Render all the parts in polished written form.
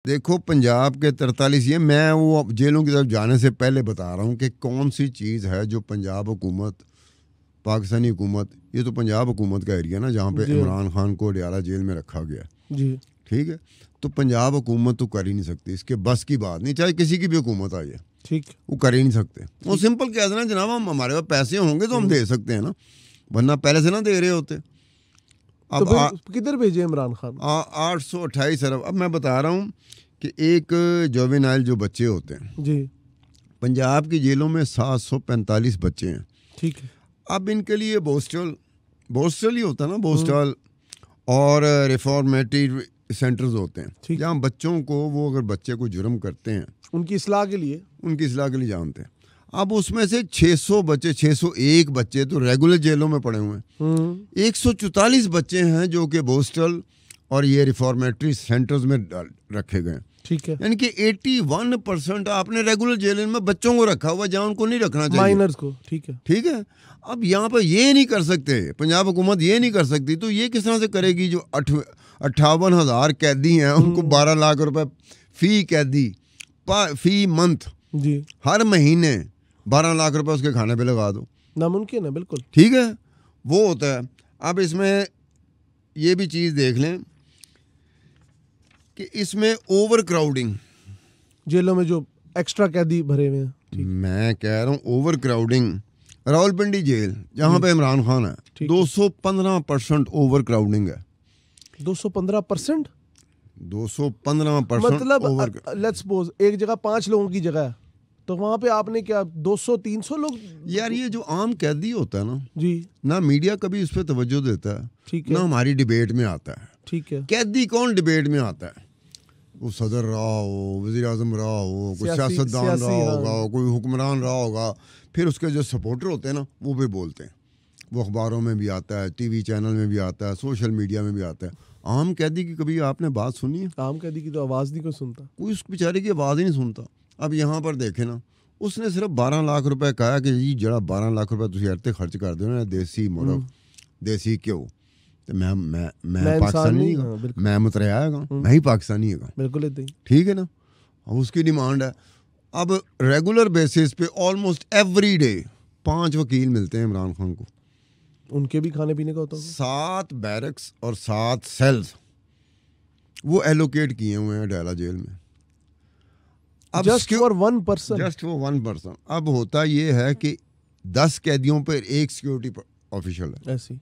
देखो पंजाब के 43 ये मैं वो जेलों की तरफ जाने से पहले बता रहा हूँ कि कौन सी चीज़ है जो पंजाब हुकूमत, पाकिस्तानी हुकूमत, ये तो पंजाब हुकूमत का एरिया ना जहाँ पे जी इमरान खान को अडयाला जेल में रखा गया, जी ठीक है। तो पंजाब हुकूमत तो कर ही नहीं सकती, इसके बस की बात नहीं, चाहे किसी की भी हुकूमत आ जाए, ठीक। वो कर ही नहीं सकते। वो सिंपल कह देना जनाब हम हमारे पास पैसे होंगे तो हम दे सकते हैं ना, वरना पहले से ना दे रहे होते। तो अब फिर किधर भेजे इमरान खान? 828 अरब। अब मैं बता रहा हूँ कि एक जोवेनाइल जो बच्चे होते हैं जी पंजाब की जेलों में 745 बच्चे हैं, ठीक है। अब इनके लिए बोस्टल ही होता है ना, बोस्टल और रिफॉर्मेटिव सेंटर्स होते हैं ठीक। जहाँ बच्चों को, वो अगर बच्चे को जुर्म करते हैं उनकी इस्लाह के लिए जानते हैं। अब उसमें से 600 बच्चे, 601 बच्चे तो रेगुलर जेलों में पड़े हुए हैं, 144 बच्चे हैं जो कि बोस्टल और ये रिफॉर्मेटरी सेंटर्स में रखे गए, ठीक है। यानी कि 81% आपने रेगुलर जेल में बच्चों को रखा हुआ जहाँ उनको नहीं रखना चाहिए, माइनर्स को, ठीक है। ठीक है। अब यहाँ पर ये नहीं कर सकते, पंजाब हुकूमत ये नहीं कर सकती, तो ये किस तरह से करेगी? जो 58,000 कैदी हैं उनको 12 लाख रुपए फी कैदी फी मंथ, जी हर महीने 12 लाख रुपए उसके खाने पे लगा दो, नामुमकिन है बिल्कुल, ठीक है, वो होता है। अब इसमें ये भी चीज़ देख लें कि इसमें ओवर क्राउडिंग, जेलों में जो एक्स्ट्रा कैदी भरे हुए हैं, मैं कह रहा हूँ ओवर क्राउडिंग। रावलपिंडी जेल जहाँ पे इमरान खान है, 215% ओवर क्राउडिंग है। 215%? 215% मतलब लेट्स सपोज एक जगह 5 लोगों की जगह है, तो वहां पे आपने क्या 200-300 लोग? यार ये जो आम कैदी होता है ना जी, ना मीडिया कभी उस पर तवज्जो देता है, ठीक है, ना हमारी डिबेट में आता है, ठीक है। कैदी कौन डिबेट में आता है? वो सदर रहा हो, वज़ीर आज़म रहा हो, कोई सियासतदान रहा होगा, कोई हुक्मरान रहा होगा, फिर उसके जो सपोर्टर होते हैं ना वो भी बोलते हैं, वो अखबारों में भी आता है, टीवी चैनल में भी आता है, सोशल मीडिया में भी आता है। आम कैदी की कभी आपने बात सुनी है? आम कैदी की तो आवाज़ नहीं कोई सुनता, कोई उस बेचारे की आवाज़ ही नहीं सुनता। अब यहाँ पर देखे ना, उसने सिर्फ 12 लाख रुपए कहा कि जी जरा 12 लाख रुपए तुम इतने खर्च कर दो ना, देसी मुर्ग देसी क्यों, तो मैं पाकिस्तानी नहीं हूँ, मैं मुतरिया है, मैं ही पाकिस्तानी है, बिल्कुल, ठीक है ना। अब उसकी डिमांड है। अब रेगुलर बेसिस पे ऑलमोस्ट एवरी डे 5 वकील मिलते हैं इमरान खान को, उनके भी खाने पीने का होता है। 7 बैरक्स और 7 सेल्स वो एलोकेट किए हुए हैं अडयाला जेल में। अब जस्ट फॉर 1 पर्सन। अब होता ये है कि 10 कैदियों पर एक सिक्योरिटी ऑफिशियल है, ऐसी,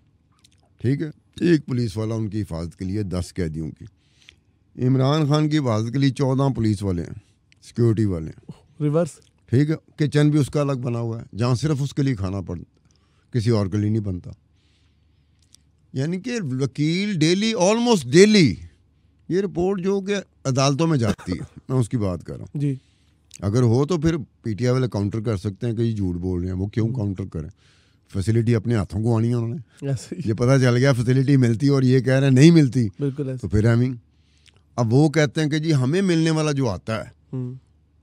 ठीक है, एक पुलिस वाला उनकी हिफाजत के लिए 10 कैदियों की। इमरान खान की हिफाजत के लिए 14 पुलिस वाले हैं, सिक्योरिटी वाले हैं, रिवर्स, ठीक है। किचन भी उसका अलग बना हुआ है जहाँ सिर्फ उसके लिए खाना पड़ता, किसी और के लिए नहीं बनता। यानी कि वकील डेली, ऑलमोस्ट डेली, ये रिपोर्ट जो कि अदालतों में जाती है, मैं उसकी बात कर रहा हूँ जी। अगर हो तो फिर पीटीआई वाले काउंटर कर सकते हैं कि ये झूठ बोल रहे हैं, वो क्यों काउंटर करें? फैसिलिटी अपने हाथों को आनी है उन्होंने, ये पता चल गया फैसिलिटी मिलती और ये कह रहे हैं नहीं मिलती, बिल्कुल ऐसे। तो फिर हमें, अब वो कहते हैं कि जी हमें मिलने वाला जो आता है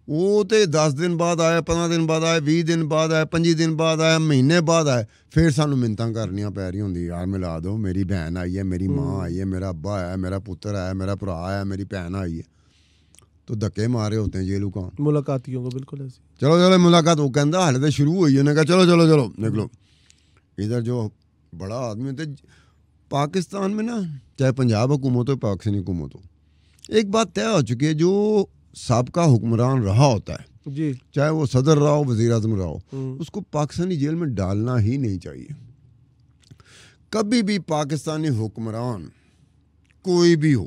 वो तो 10 दिन बाद आए, 15 दिन बाद आए, 20 दिन बाद आए, 25 दिन बाद आए, महीने बाद आए, फिर सानू मिन्नतां करनियां पै रही होंदी, यार मिला दो, मेरी बहन आई है, मेरी माँ आई है, मेरा अब्बा आया, मेरा पुत्र आया, मेरा भरा आया, मेरी भैन आई है, तो धक्के मारे होते हैं जेलू का मुलाकातियों को, बिल्कुल ऐसे। चलो मुलाकात, वो कहता हाले तो शुरू हुई है, कहा चलो निकलो। इधर जो बड़ा आदमी होता है पाकिस्तान में ना, चाहे पंजाब हुकूमत हो, पाकिस्तानी हुकूमत हो, एक बात तय हो चुकी है, जो साबका हुक्मरान रहा होता है जी, चाहे वो सदर रहा हो, वज़ीर आज़म रहा हो, उसको पाकिस्तानी जेल में डालना ही नहीं चाहिए। कभी भी पाकिस्तानी हुक्मरान कोई भी हो,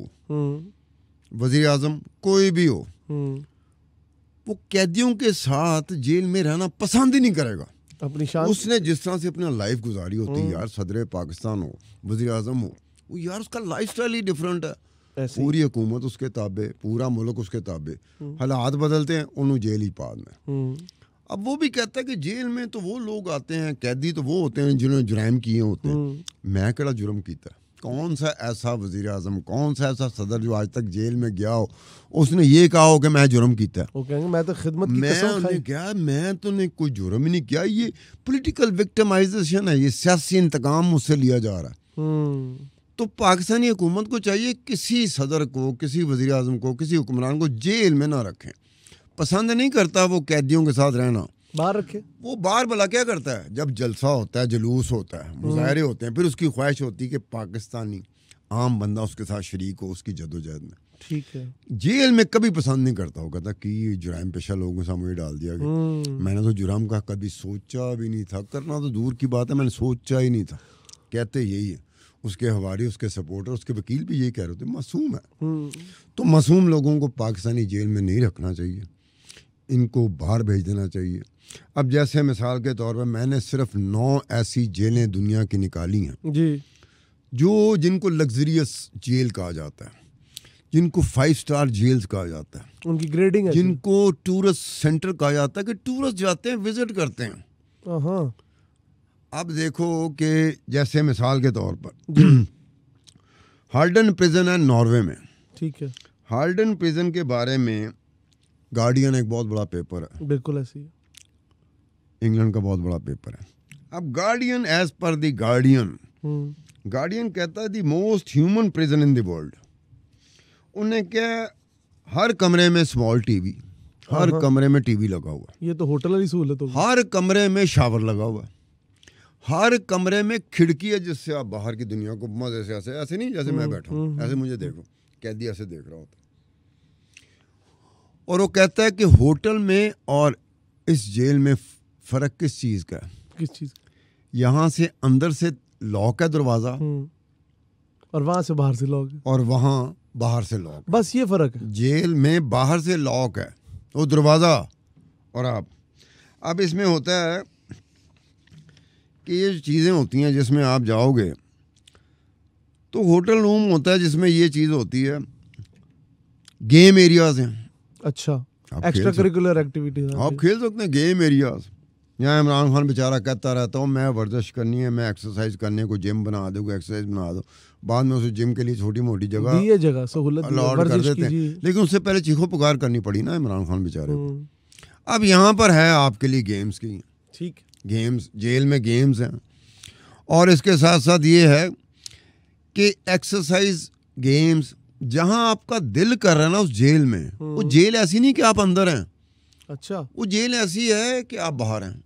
वज़ीर आज़म कोई भी हो, वो कैदियों के साथ जेल में रहना पसंद ही नहीं करेगा। अपनी शान, उसने जिस तरह से अपना लाइफ गुजारी होती है, यार सदर पाकिस्तान हो, वज़ीर आज़म हो, वो यार उसका लाइफ स्टाइल ही डिफरेंट है। पूरी हुकूमत उसके ताबे, पूरा मुल्क उसके ताबे, हालात बदलते हैं, उन्होंने जेल ही पाद में। अब वो भी कहता है कि जेल में तो वो लोग आते हैं, कैदी तो वो होते हैं जिन्होंने जुर्म किए होते हैं, मैं केड़ा जुर्म कीता? कौन सा ऐसा वज़ीर आज़म, कौन सा ऐसा सदर जो आज तक जेल में गया हो उसने ये कहा हो कि मैं जुर्म कीता है? वो कहेंगे मैं तो खिदमत की कसम खाई। क्या मैं तो ने कोई जुर्म ही नहीं किया, ये पॉलिटिकल विक्टिमाइजेशन है, ये सियासी इंतकाम मुझसे लिया जा रहा है। तो पाकिस्तानी हुकूमत को चाहिए किसी सदर को, किसी वज़ीर आज़म को, किसी हुक्मरान को जेल में ना रखें। पसंद नहीं करता वो कैदियों के साथ रहना, बाहर रखे। वो बाहर भला क्या करता है, जब जलसा होता है, जुलूस होता है, मुजाहरे होते हैं, फिर उसकी ख्वाहिश होती है कि पाकिस्तानी आम बंदा उसके साथ शरीक हो उसकी जदोजहद में। ठीक है। जेल में कभी पसंद नहीं करता, वो कहता कि जुराइम पेशा लोगों के सामने डाल दिया गया। मैंने तो जुराम का कभी सोचा भी नहीं था, करना तो दूर की बात है, मैंने सोचा ही नहीं था। कहते यही है, उसके हवारी, उसके सपोर्टर, उसके वकील भी यही कह रहे थे, मासूम है। तो मासूम लोगों को पाकिस्तानी जेल में नहीं रखना चाहिए, इनको बाहर भेज देना चाहिए। अब जैसे मिसाल के तौर पर मैंने सिर्फ 9 ऐसी जेलें दुनिया की निकाली हैं जी, जो जिनको लग्जरियस जेल कहा जाता है, जिनको 5 स्टार जेल्स कहा जाता है, उनकी ग्रेडिंग है, जिनको टूरिस्ट सेंटर कहा जाता है कि टूरिस्ट जाते हैं, विजिट करते हैं। हाँ। अब देखो कि जैसे मिसाल के तौर पर हार्डन प्रिजन है नॉर्वे में। ठीक है। हार्डन प्रिजन के बारे में गार्डियन एक बहुत बड़ा पेपर है, बिल्कुल ऐसी है, इंग्लैंड का बहुत बड़ा पेपर है। अब Guardian, as per the Guardian कहता है the most human prison in the world. उन्हें क्या, हर कमरे में स्मॉल टीवी, हर कमरे में टीवी लगा हुआ, ये तो होटल वाली सहूलत होगी। हर कमरे में शावर लगा हुआ, हर कमरे में खिड़की है जिससे आप बाहर की दुनिया को मजे से, ऐसे नहीं जैसे मैं बैठा हूँ, ऐसे मुझे देखो, कैदी ऐसे देख रहा होता। और वो कहता है कि होटल में और इस जेल में फर्क किस चीज का है? किस चीज? यहाँ से अंदर से लॉक है दरवाजा, और वहां से बाहर से लॉक है, और वहां बाहर से लॉक। बस ये फर्क है। जेल में बाहर से लॉक है वो दरवाजा, और आप, अब इसमें होता है कि ये चीज़ें होती हैं जिसमें आप जाओगे तो होटल रूम होता है जिसमें ये चीज़ होती है, गेम एरियाज हैं। अच्छा, एक्स्ट्रा करिकुलर एक्टिविटीज आप खेल सकते हैं, गेम एरियाज। यहाँ इमरान खान बेचारा कहता रहता हूँ मैं वर्जिश करनी है, मैं एक्सरसाइज करने को जिम बना दो, एक्सरसाइज बना दो, बाद में उसे जिम के लिए छोटी मोटी जगह सहूलत अलॉट कर देते हैं। लेकिन उससे पहले चीखो पुकार करनी पड़ी ना इमरान खान बेचारे को। अब यहाँ पर है आपके लिए गेम्स की, ठीक, गेम्स, जेल में गेम्स हैं, और इसके साथ साथ ये है कि एक्सरसाइज, गेम्स, जहां आपका दिल कर रहा है ना उस जेल में, वो जेल ऐसी नहीं कि आप अंदर हैं। अच्छा, वो जेल ऐसी है कि आप बाहर हैं।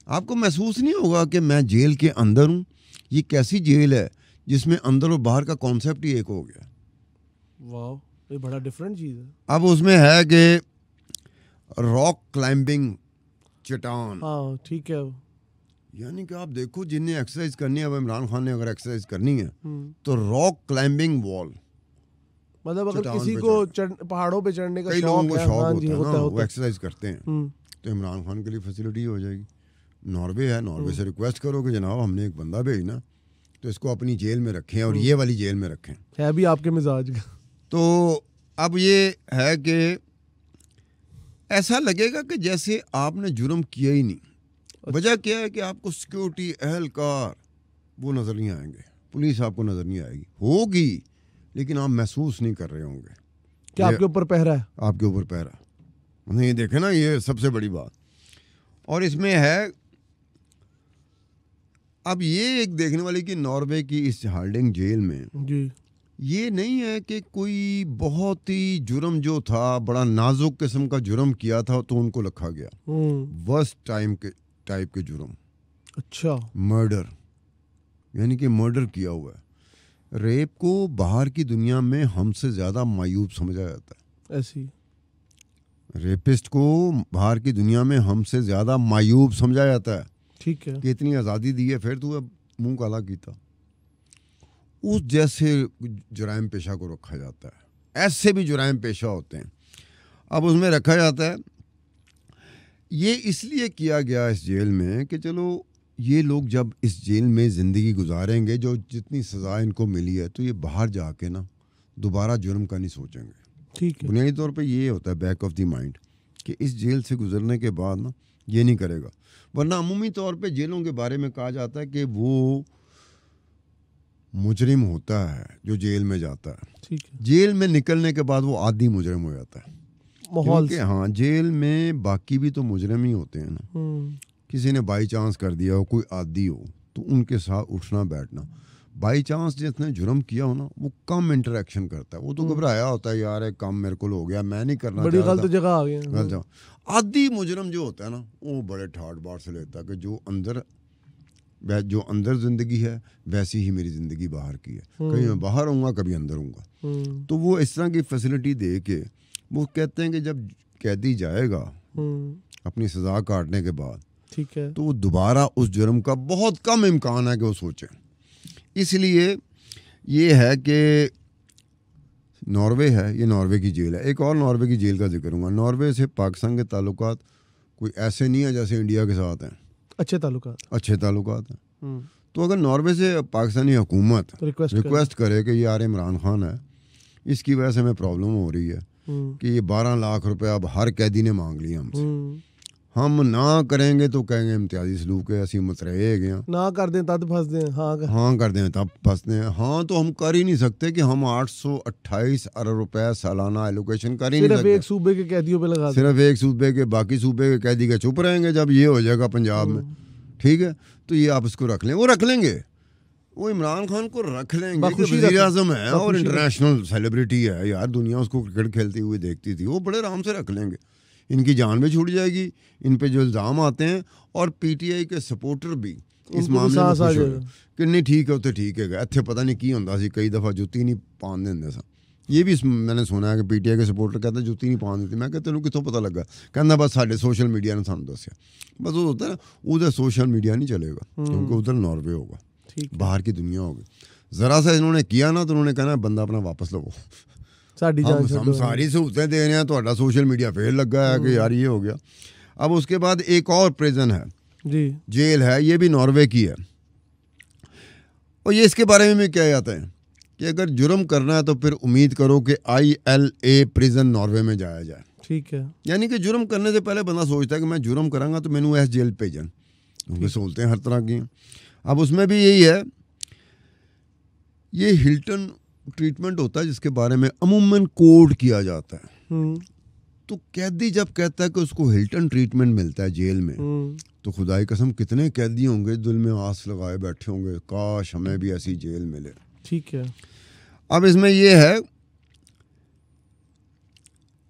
आपको महसूस नहीं होगा कि मैं जेल के अंदर हूं। ये कैसी जेल है जिसमें अंदर और बाहर का कॉन्सेप्ट ही एक हो गया। वाह, ये बड़ा डिफरेंट चीज है। अब उसमें है कि रॉक क्लाइंबिंग, चट्टान, हाँ ठीक है, यानी कि आप देखो जिन्हें एक्सरसाइज करनी है, अब इमरान खान ने अगर एक्सरसाइज करनी है तो रॉक क्लाइंबिंग वॉल, मतलब अगर किसी को पहाड़ों पे चढ़ने का कई लोगों को शौक होता है ना, वो एक्सरसाइज करते हैं, तो इमरान खान के लिए फैसिलिटी हो जाएगी। नॉर्वे है, नॉर्वे से रिक्वेस्ट करो कि जनाब हमने एक बंदा भेजना, तो इसको अपनी जेल में रखें और ये वाली जेल में रखें, है भी आपके मिजाज का। तो अब ये है कि ऐसा लगेगा कि जैसे आपने जुर्म किया ही नहीं। वजह क्या है कि आपको सिक्योरिटी एहलकार वो नजर नहीं आएंगे, पुलिस आपको नजर नहीं आएगी, होगी लेकिन आप महसूस नहीं कर रहे होंगे क्या आपके ऊपर पहरा है, आपके ऊपर पहरा नहीं। देखे ना, ये सबसे बड़ी बात। और इसमें है अब ये एक देखने वाली कि नॉर्वे की इस हार्डिंग जेल में जी, ये नहीं है कि कोई बहुत ही जुर्म जो था, बड़ा नाजुक किस्म का जुर्म किया था तो उनको रखा गया। वर्स्ट टाइप के जुर्म, अच्छा, मर्डर, यानी कि मर्डर किया हुआ है। रेप को बाहर की दुनिया में हमसे ज़्यादा मायूब समझा जाता है। ऐसी रेपिस्ट को बाहर की दुनिया में हमसे ज़्यादा मायूब समझा जाता है। ठीक है, कि इतनी आज़ादी दी है फिर तू अब मुंह काला कीता। उस जैसे जुराइम पेशा को रखा जाता है। ऐसे भी जुराइम पेशा होते हैं, अब उसमें रखा जाता है। ये इसलिए किया गया इस जेल में कि चलो ये लोग जब इस जेल में ज़िंदगी गुजारेंगे, जो जितनी सज़ा इनको मिली है, तो ये बाहर जाके ना दोबारा जुर्म का नहीं सोचेंगे। ठीक है, बुनियादी तौर पे ये होता है बैक ऑफ द माइंड कि इस जेल से गुजरने के बाद ना ये नहीं करेगा। वरना अमूमी तौर पे जेलों के बारे में कहा जाता है कि वो मुजरिम होता है जो जेल में जाता है। ठीक है, जेल में निकलने के बाद वो आदी मुजरिम हो जाता है माहौल क्योंकि हाँ, जेल में बाकी भी तो मुजरिम ही होते हैं ना। किसी ने बाई चांस कर दिया हो, कोई आदी हो, तो उनके साथ उठना बैठना। बाई चांस जिसने जुर्म किया हो ना वो कम इंटरेक्शन करता है, वो तो घबराया होता है यार एक काम मेरे को हो गया, मैं नहीं करना बड़ी चाहता, गलत जगह आ गए। गलत जगह। आदि मुजरम जो होता है ना वो बड़े ठाट बाट से लेता है कि जो अंदर जिंदगी है वैसी ही मेरी जिंदगी बाहर की है, कहीं मैं बाहर होऊंगा कभी अंदर होऊंगा। तो वो इस तरह की फैसिलिटी दे के वो कहते हैं कि जब कैदी जाएगा अपनी सजा काटने के बाद, ठीक है, तो वो दोबारा उस जुर्म का बहुत कम इम्कान है कि वो सोचे। इसलिए ये है कि नॉर्वे है, ये नॉर्वे की जेल है। एक और नॉर्वे की जेल का जिक्र करूँगा। नॉर्वे से पाकिस्तान के ताल्लुकात कोई ऐसे नहीं है जैसे इंडिया के साथ हैं, अच्छे ताल्लुकात हैं। तो अगर नॉर्वे से पाकिस्तानी हुकूमत रिक्वेस्ट करे कि यार इमरान खान है, इसकी वजह से हमें प्रॉब्लम हो रही है कि ये 12 लाख रुपए अब हर कैदी ने मांग लिया हमसे, हम ना करेंगे तो कहेंगे इम्तियाजी सलूक है, असी मतरे गए, ना कर दें तब फंस दें, हाँ कर दें तब फंसते हैं। हाँ तो हम कर ही नहीं सकते कि हम 828 अरब रुपए सालाना एलोकेशन कर ही नहीं सकते, सिर्फ एक सूबे के कैदियों पे लगा, सिर्फ एक सूबे के, बाकी सूबे के कैदी के चुप रहेंगे जब ये हो जाएगा पंजाब में, ठीक है। तो ये आप इसको रख लें, वो रख लेंगे, वो इमरान खान को रख लेंगे, वज़ीर आज़म है और इंटरनेशनल सेलिब्रिटी है यार, दुनिया उसको क्रिकेट खेलती हुई देखती थी, वो बड़े आराम से रख लेंगे, इनकी जान भी छूट जाएगी, इन पे जो इल्ज़ाम आते हैं, और पीटीआई के सपोर्टर भी इस मामले में खुश हो कि नहीं ठीक है, तो ठीक है, इत्थे पता नहीं की होंदा सी, कई दफ़ा जुत्ती नहीं पान देंदे सा, ये भी मैंने सुना है कि पीटीआई के सपोर्टर कहते जुत्ती नहीं पान देती। मैं कहता तेनों कितों पता लगा, कहना बस साढ़े सोशल मीडिया ने सानू दस्या, बस वो होता है ना, उधर सोशल मीडिया नहीं चलेगा क्योंकि उधर नॉर्वे होगा, बाहर की दुनिया होगी। ज़रा सा इन्होंने किया ना तो उन्होंने कहना बंदा अपना वापस लो, हम सारी सहूलतें दे रहे हैं, तो सोशल मीडिया फेल लगा है कि यार ये हो गया। अब उसके बाद एक और प्रिजन है जी, जेल है, ये भी नॉर्वे की है, और ये इसके बारे में क्या जाता है कि अगर जुर्म करना है तो फिर उम्मीद करो कि ILA प्रिजन नॉर्वे में जाया जाए, ठीक है। यानी कि जुर्म करने से पहले बंदा सोचता है कि मैं जुर्म करांगा तो मैनू इस जेल भेजन, क्योंकि सहूलतें हर तरह की हैं। अब उसमें भी यही है, ये हिल्टन ट्रीटमेंट होता है जिसके बारे में अमूमन कोड किया जाता है। तो कैदी जब कहता है कि उसको हिल्टन ट्रीटमेंट मिलता है जेल में, तो खुदाई कसम कितने कैदी होंगे दिल में आस लगाए बैठे होंगे, काश हमें भी ऐसी जेल मिले, ठीक है। अब इसमें ये है,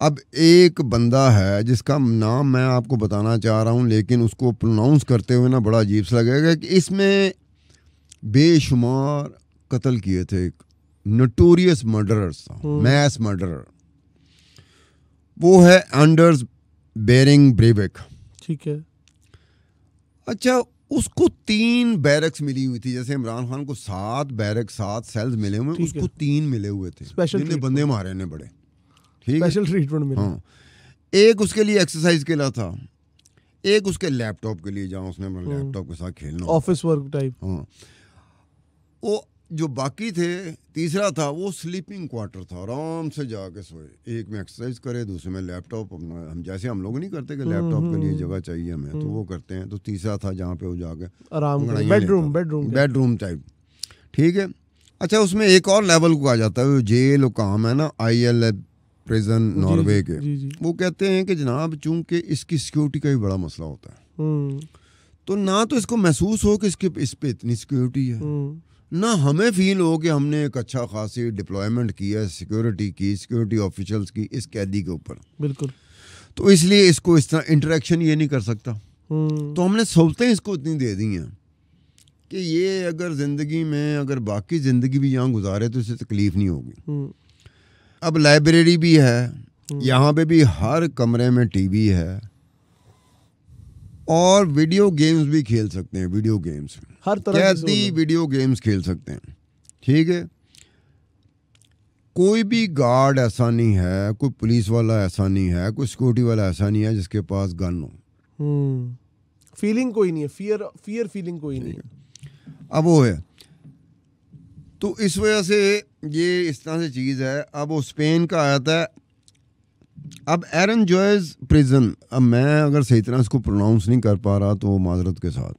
अब एक बंदा है जिसका नाम मैं आपको बताना चाह रहा हूं, लेकिन उसको प्रोनाउंस करते हुए ना बड़ा अजीब सा लगेगा कि इसमें बेशुमार कत्ल किए थे, एक नोटोरियस मर्डरर्स, मैस मर्डरर, वो है एंडर्स बेरिंग ब्रेविक, ठीक है। अच्छा, उसको 3 बैरक्स मिली हुई थी, जैसे इमरान खान को 7 सेल्स मिले हुए, उसको 3 मिले हुए थे, जिन्हें बंदे मारे ने बड़े, ठीक है, स्पेशल ट्रीटमेंट मिला। हाँ, एक उसके लिए एक्सरसाइज के लिए था, एक उसके लैपटॉप के लिए, जहाँ उसने अपने लैपटॉप के साथ खेलना, ऑफिस वर्क टाइप। हाँ, वो जो बाकी थे, तीसरा था वो स्लीपिंग क्वार्टर था, आराम से जाके सोए, एक में एक्सरसाइज करे, दूसरे में लैपटॉप अपना, हम जैसे हम लोग नहीं करते कि लैपटॉप के लिए जगह चाहिए हमें, तो वो करते हैं। तो तीसरा था जहाँ पे वो जाके आराम, बेडरूम टाइप, ठीक है। अच्छा, उसमें एक और लेवल को आ जाता है, जेल काम है ना, ILA प्रिजन नॉर्वे के, वो कहते हैं कि जनाब चूंकि इसकी सिक्योरिटी का भी बड़ा मसला होता है, तो ना तो इसको महसूस हो कि इस पे इतनी सिक्योरिटी है, ना हमें फील हो कि हमने एक अच्छा खासी डिप्लॉयमेंट किया है, सिक्योरिटी ऑफिशियल्स की इस कैदी के ऊपर, बिल्कुल। तो इसलिए इसको इस तरह इंटरेक्शन ये नहीं कर सकता, तो हमने सहूलतें इसको इतनी दे दी हैं कि ये अगर जिंदगी में अगर बाकी जिंदगी भी यहाँ गुजारे तो इसे तकलीफ नहीं होगी। अब लाइब्रेरी भी है, यहाँ पे भी हर कमरे में टीवी है, और वीडियो गेम्स भी खेल सकते हैं, वीडियो गेम्स हर तरह की वीडियो गेम्स खेल सकते हैं, ठीक है। कोई भी गार्ड ऐसा नहीं है, कोई पुलिस वाला ऐसा नहीं है, कोई सिक्योरिटी वाला ऐसा नहीं है जिसके पास गन हो, फीलिंग कोई नहीं है, फियर फीलिंग कोई नहीं है। अब वो है, तो इस वजह से ये इस तरह से चीज़ है। अब वो स्पेन का आया था, अब एरन जॉयज प्रिजन, अब मैं अगर सही तरह इसको प्रोनाउंस नहीं कर पा रहा तो माजरत के साथ,